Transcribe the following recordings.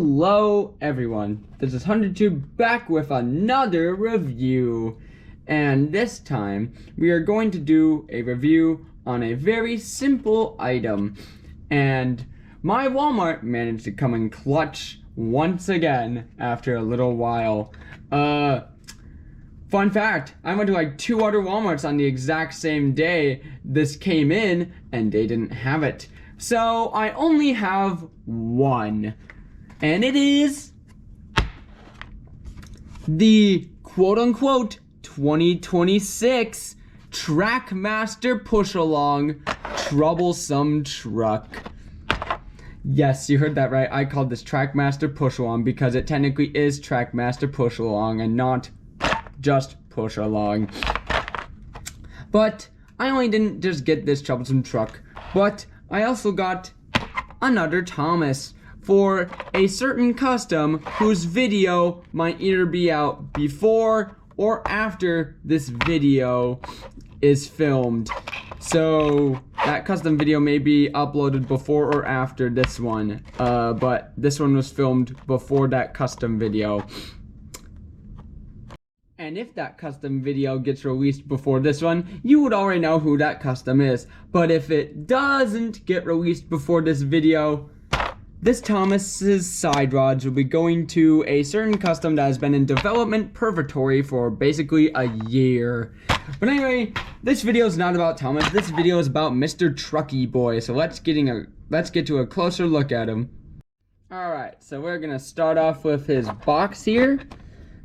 Hello everyone, this is HunterTube back with another review, and this time we are going to do a review on a very simple item, and my Walmart managed to come in clutch once again after a little while. Fun fact, I went to like 2 other Walmarts on the exact same day this came in and they didn't have it. So I only have one. And it is the quote-unquote 2026 Trackmaster Push Along Troublesome Truck. Yes, you heard that right. I called this Trackmaster Push Along because it technically is Trackmaster Push Along and not just Push Along. But I only didn't just get this Troublesome Truck, but I also got another Thomas for a certain custom whose video might either be out before or after this video is filmed. So that custom video may be uploaded before or after this one, but this one was filmed before that custom video. And if that custom video gets released before this one, you would already know who that custom is. But if it doesn't get released before this video, this Thomas's side rods will be going to a certain custom that has been in development purgatory for basically a year. But anyway, this video is not about Thomas. This video is about Mr. Trucky Boy. So let's get to a closer look at him. Alright, so we're gonna start off with his box here.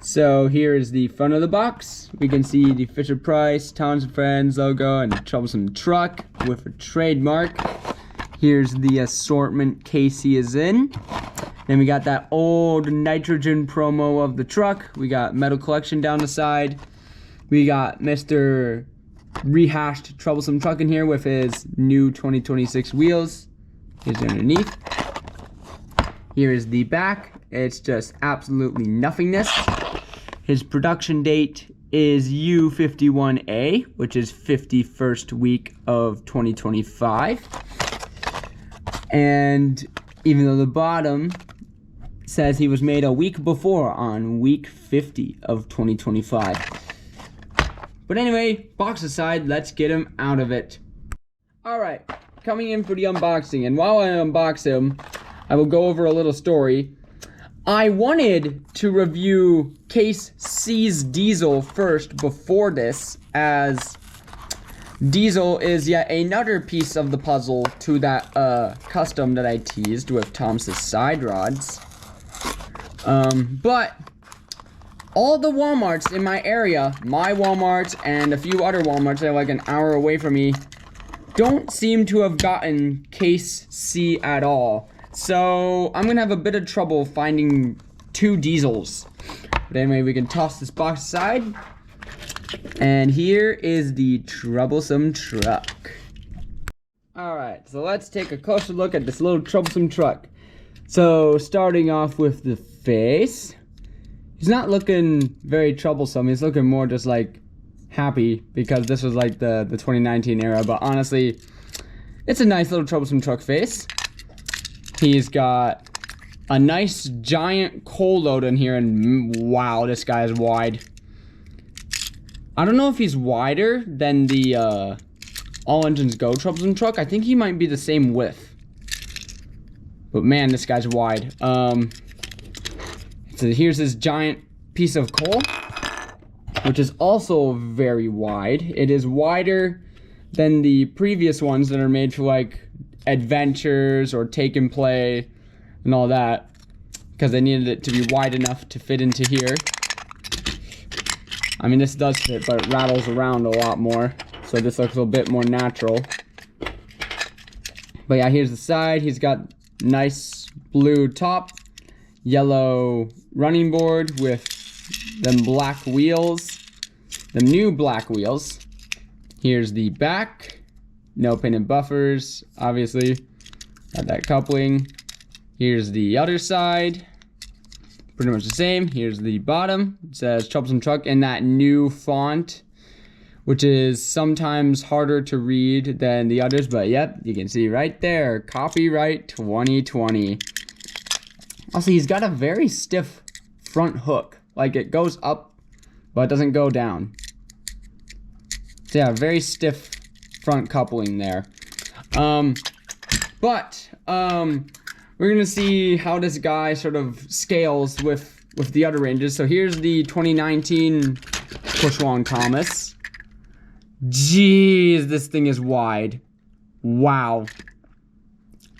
So here is the front of the box. We can see the Fisher Price, Towns and Friends logo and the Troublesome Truck with a trademark. Here's the assortment case he is in. Then we got that old nitrogen promo of the truck. We got metal collection down the side. We got Mr. Rehashed Troublesome Truck in here with his new 2026 wheels. Here's underneath. Here is the back. It's just absolutely nothingness. His production date is U51A, which is 51st week of 2025. And even though the bottom says he was made a week before on week 50 of 2025. But anyway, box aside, let's get him out of it. Alright, coming in for the unboxing, and while I unbox him, I will go over a little story. I wanted to review Case C's Diesel first before this, as Diesel is yet another piece of the puzzle to that custom that I teased with Thomas's side rods. But all the Walmarts in my area, my Walmart and a few other Walmarts that are like an hour away from me, don't seem to have gotten Case C at all. So I'm gonna have a bit of trouble finding 2 Diesels. But anyway, we can toss this box aside. And here is the Troublesome Truck. Alright, so let's take a closer look at this little Troublesome Truck. So, starting off with the face. He's not looking very troublesome. He's looking more just like happy because this was like the 2019 era. But honestly, it's a nice little Troublesome Truck face. He's got a nice giant coal load in here, and wow, this guy is wide. I don't know if he's wider than the All Engines Go Troublesome Truck. I think he might be the same width. But man, this guy's wide. So here's this giant piece of coal, which is also very wide. It is wider than the previous ones that are made for like adventures or take and play and all that, because they needed it to be wide enough to fit into here. I mean, this does fit, but it rattles around a lot more, so this looks a bit more natural. But yeah, here's the side. He's got nice blue top, yellow running board with them black wheels, them new black wheels. Here's the back. No painted buffers, obviously. Got that coupling. Here's the other side. Pretty much the same. Here's the bottom. It says Troublesome Truck in that new font, which is sometimes harder to read than the others, but yep, you can see right there, copyright 2020. Also, he's got a very stiff front hook. Like, it goes up, but it doesn't go down. So yeah, very stiff front coupling there. We're gonna see how this guy sort of scales with the other ranges. So here's the 2019 Push Along Thomas. Jeez, this thing is wide. Wow.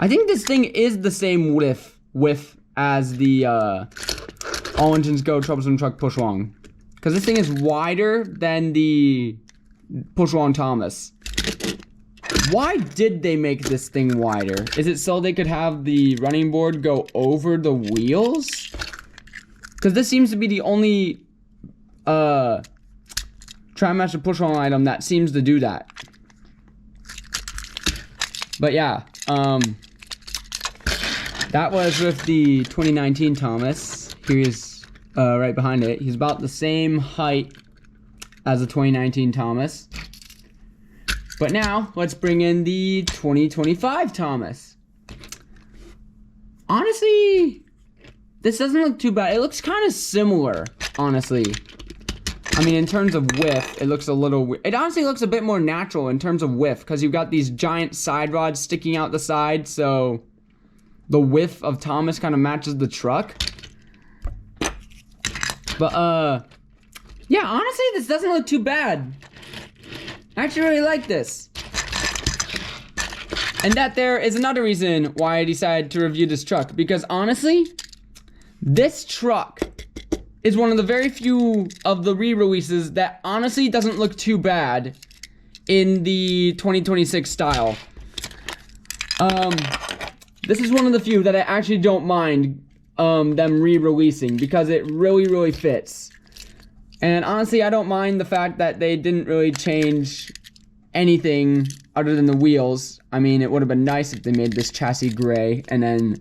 I think this thing is the same width as the All Engines Go Troublesome Truck Push Along. Because this thing is wider than the Push Along Thomas. Why did they make this thing wider? Is it so they could have the running board go over the wheels? Because this seems to be the only Trackmaster Push Along item that seems to do that. But yeah, that was with the 2019 Thomas. Here's right behind it. He's about the same height as the 2019 Thomas. But now, let's bring in the 2025 Thomas. Honestly, this doesn't look too bad. It looks kind of similar, honestly. I mean, in terms of width, it looks a little... It honestly looks a bit more natural in terms of width, because you've got these giant side rods sticking out the side, so the width of Thomas kind of matches the truck. But, yeah, honestly, this doesn't look too bad. I actually really like this. And that there is another reason why I decided to review this truck. Because honestly, this truck is one of the very few of the re-releases that honestly doesn't look too bad in the 2026 style. This is one of the few that I actually don't mind them re-releasing because it really fits. And honestly, I don't mind the fact that they didn't really change anything other than the wheels. I mean, it would have been nice if they made this chassis gray and then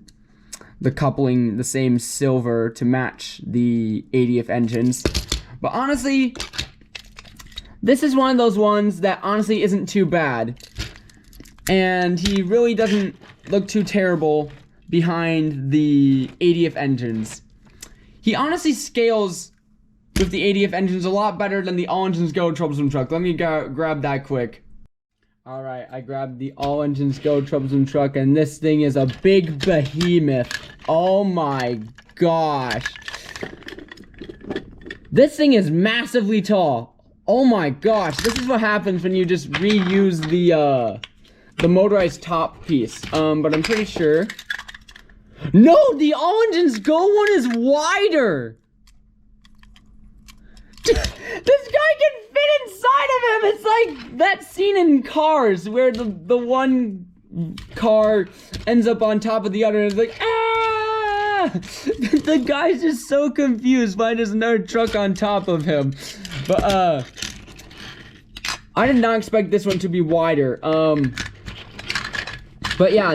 the coupling the same silver to match the 80th engines. But honestly, this is one of those ones that honestly isn't too bad. And he really doesn't look too terrible behind the 80th engines. He honestly scales with the 80th engines a lot better than the All Engines Go Troublesome Truck. Let me grab that quick. Alright, I grabbed the All Engines Go Troublesome Truck, and this thing is a big behemoth. Oh my gosh. This thing is massively tall. Oh my gosh, this is what happens when you just reuse the motorized top piece. But I'm pretty sure... No, the All Engines Go one is wider! This guy can fit inside of him. It's like that scene in Cars where the one car ends up on top of the other and it's like, ah! The guy's just so confused why there's another truck on top of him. But I did not expect this one to be wider. But yeah,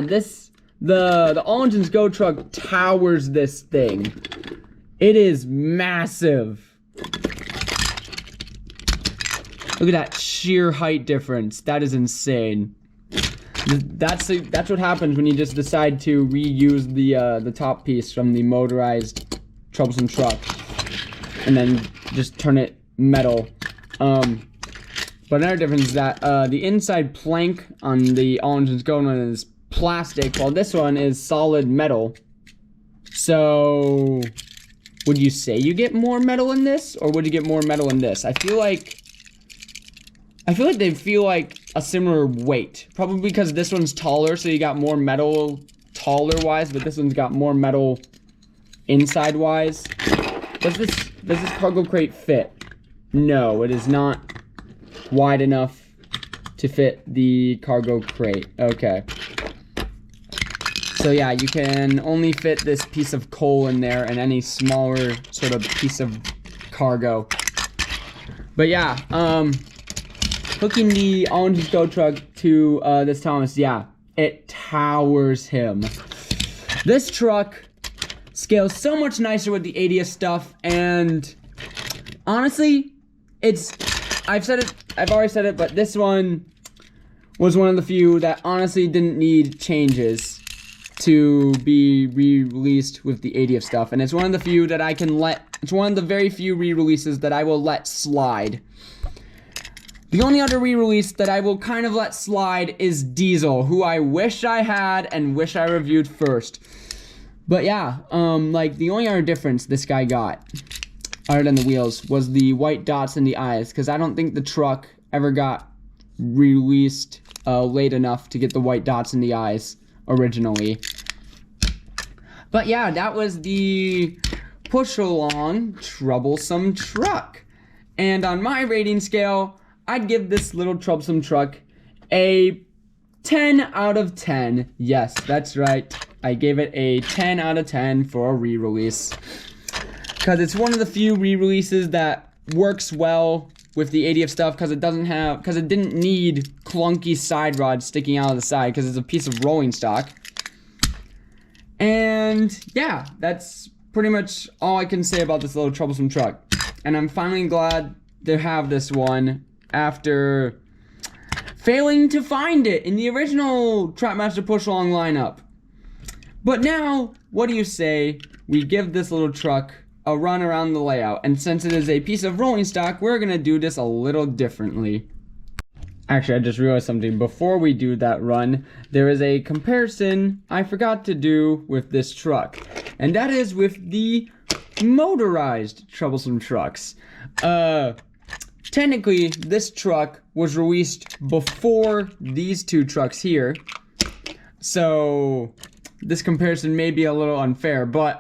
the All Engines Go truck towers this thing. It is massive. Look at that sheer height difference. That is insane. That's what happens when you just decide to reuse the top piece from the motorized Troublesome Truck and then just turn it metal. But another difference is that the inside plank on the All Engines Go one is plastic, while this one is solid metal. So, would you say you get more metal in this, or would you get more metal in this? I feel like they feel like a similar weight. Probably because this one's taller, so you got more metal taller-wise, but this one's got more metal inside-wise. Does this cargo crate fit? No, it is not wide enough to fit the cargo crate. Okay. So yeah, you can only fit this piece of coal in there and any smaller sort of piece of cargo. But yeah, hooking the All Engines Go truck to this Thomas, yeah, it towers him. This truck scales so much nicer with the 80th stuff, and honestly, I've already said it, but this one was one of the few that honestly didn't need changes. to be re-released with the ADF stuff, and it's one of the few that I can let, it's one of the very few re-releases that I will let slide. The only other re-release that I will kind of let slide is Diesel, who I wish I had and wish I reviewed first. But yeah, like the only other difference this guy got, other than the wheels, was the white dots in the eyes, because I don't think the truck ever got released late enough to get the white dots in the eyes originally. But yeah, that was the Push Along Troublesome Truck. And on my rating scale, I'd give this little troublesome truck a 10 out of 10. Yes, that's right. I gave it a 10 out of 10 for a re-release. Because it's one of the few re-releases that works well with the ADF stuff, because it didn't need clunky side rods sticking out of the side, because it's a piece of rolling stock. And yeah, that's pretty much all I can say about this little troublesome truck. And I'm finally glad to have this one after failing to find it in the original Trackmaster Push Along lineup. But now, what do you say we give this little truck a run around the layout? And since it is a piece of rolling stock, we're gonna do this a little differently. Actually, I just realized something. Before we do that run, there is a comparison I forgot to do with this truck. And that is with the motorized troublesome trucks. Technically, this truck was released before these two trucks here. So this comparison may be a little unfair, but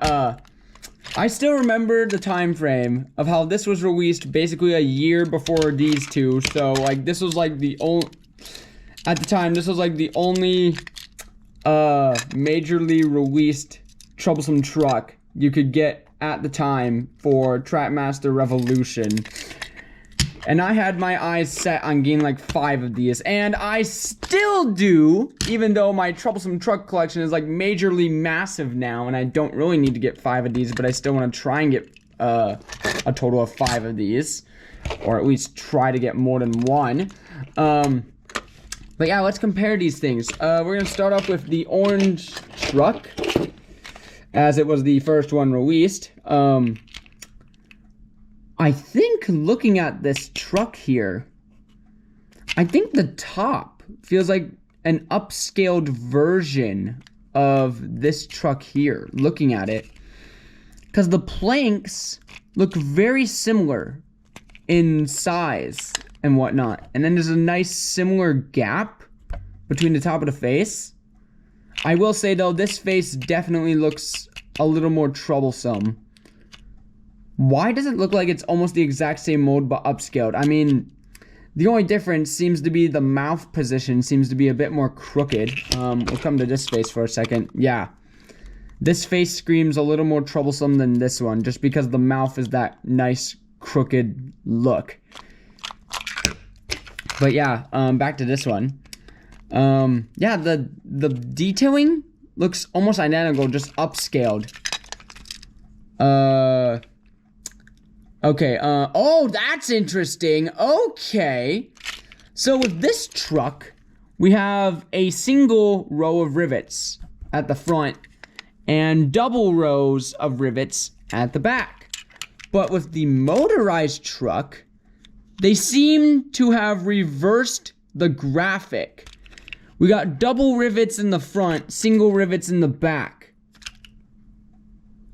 I still remember the time frame of how this was released basically a year before these two. So like this was like the only, at the time, this was like the only majorly released troublesome truck you could get at the time for Trackmaster Revolution. And I had my eyes set on getting like 5 of these, and I still do, even though my troublesome truck collection is like majorly massive now, and I don't really need to get 5 of these, but I still want to try and get a total of 5 of these, or at least try to get more than one. But yeah, let's compare these things. We're gonna start off with the orange truck, as it was the first one released. I think looking at this truck here, I think the top feels like an upscaled version of this truck here, looking at it. Because the planks look very similar in size and whatnot. And then there's a nice similar gap between the top of the face. I will say though, this face definitely looks a little more troublesome. Why does it look like it's almost the exact same mold but upscaled? I mean, the only difference seems to be the mouth position seems to be a bit more crooked. We'll come to this face for a second. Yeah. This face screams a little more troublesome than this one, just because the mouth is that nice crooked look. But yeah, back to this one. Yeah, the detailing looks almost identical, just upscaled. Okay, oh, that's interesting. Okay. So with this truck, we have a single row of rivets at the front and double rows of rivets at the back. But with the motorized truck, they seem to have reversed the graphic. We got double rivets in the front, single rivets in the back.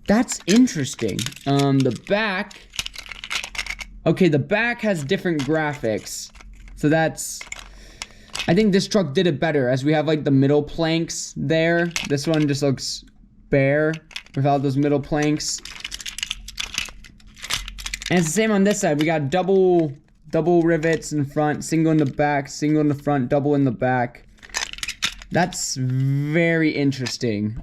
That's interesting. The back... Okay, the back has different graphics. So that's... I think this truck did it better, as we have like the middle planks there. This one just looks bare without those middle planks. And it's the same on this side. We got double rivets in front, single in the back, single in the front, double in the back. That's very interesting.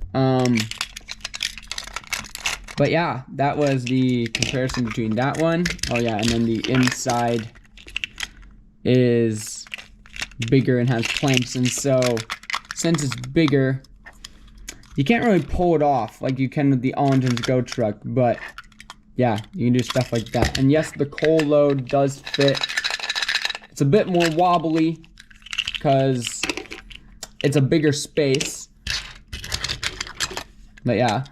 But yeah, that was the comparison between that one. Oh yeah, and then the inside is bigger and has planks, and so since it's bigger, you can't really pull it off like you can with the all-engines Go truck, but yeah, you can do stuff like that. And yes, the coal load does fit. It's a bit more wobbly because it's a bigger space. But yeah,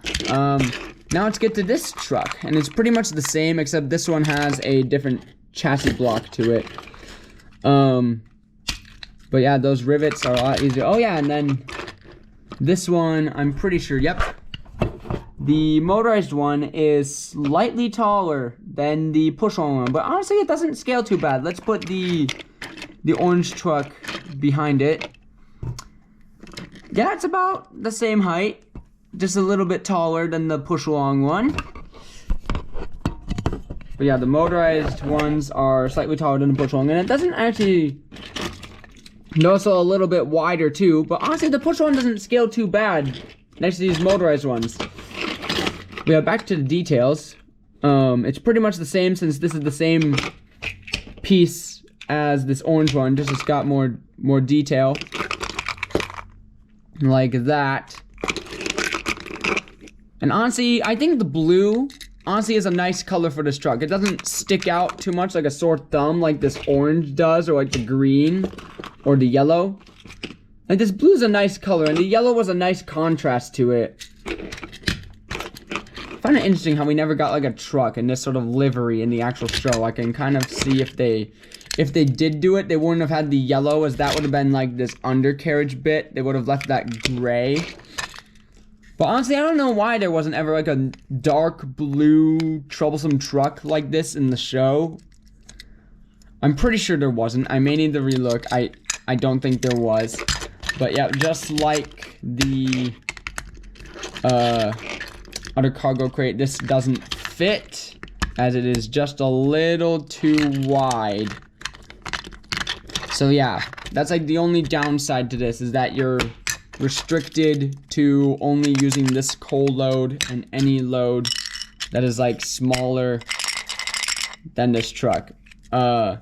now let's get to this truck, and it's pretty much the same, except this one has a different chassis block to it. But yeah, those rivets are a lot easier. Oh yeah, and then this one, I'm pretty sure, yep. The motorized one is slightly taller than the push-along one, but honestly, it doesn't scale too bad. Let's put the orange truck behind it. Yeah, it's about the same height, just a little bit taller than the push-along one. But yeah, the motorized ones are slightly taller than the push-along, and it doesn't actually... They're also a little bit wider too, but honestly, the push-along doesn't scale too bad next to these motorized ones. Yeah, back to the details. It's pretty much the same, since this is the same piece as this orange one, just it's got more detail. Like that. And honestly, I think the blue, honestly, is a nice color for this truck. It doesn't stick out too much like a sore thumb like this orange does, or like the green, or the yellow. Like this blue is a nice color, and the yellow was a nice contrast to it. I find it interesting how we never got like a truck in this sort of livery in the actual show. I can kind of see if they did do it, they wouldn't have had the yellow, as that would have been like this undercarriage bit. They would have left that gray. But honestly, I don't know why there wasn't ever like a dark blue troublesome truck like this in the show. I'm pretty sure there wasn't. I may need to relook. I don't think there was. But yeah, just like the other cargo crate, this doesn't fit, as it is just a little too wide. So yeah, that's like the only downside to this, is that you're restricted to only using this coal load and any load that is like smaller than this truck. But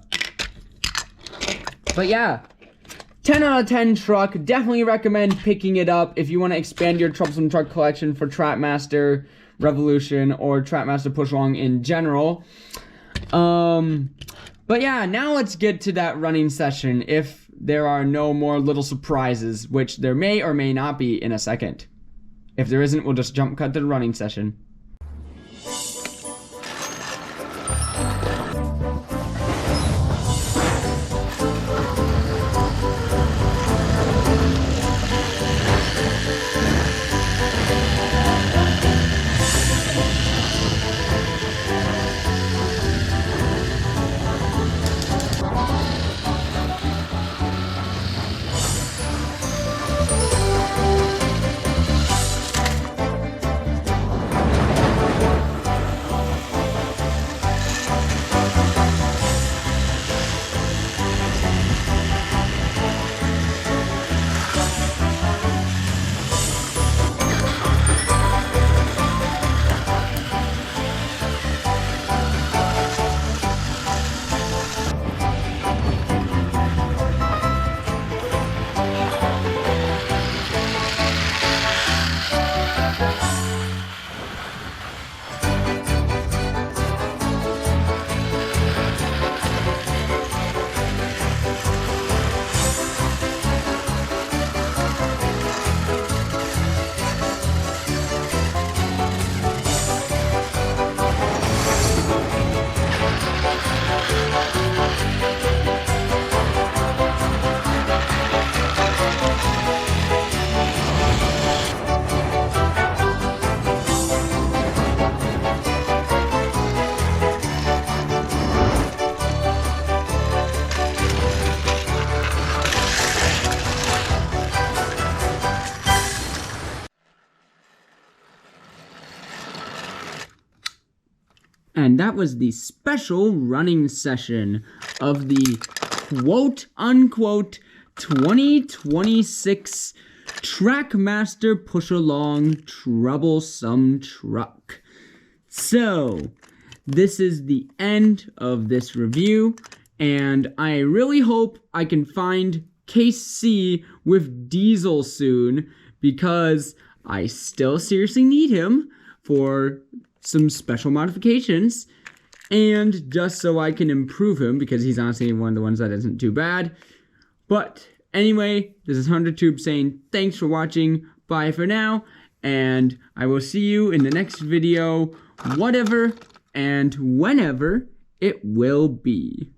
yeah, 10 out of 10 truck. Definitely recommend picking it up if you want to expand your Troublesome Truck collection for Trackmaster Revolution or Trackmaster Push Along in general. But yeah, now let's get to that running session, if there are no more little surprises, which there may or may not be in a second. If there isn't, we'll just jump cut to the running session. And that was the special running session of the quote-unquote 2026 Trackmaster Push Along Troublesome Truck. So, this is the end of this review, and I really hope I can find Case C with Diesel soon, because I still seriously need him for some special modifications, and just so I can improve him, because he's honestly one of the ones that isn't too bad. But anyway, this is HunterTube saying thanks for watching, bye for now, and I will see you in the next video, whatever and whenever it will be.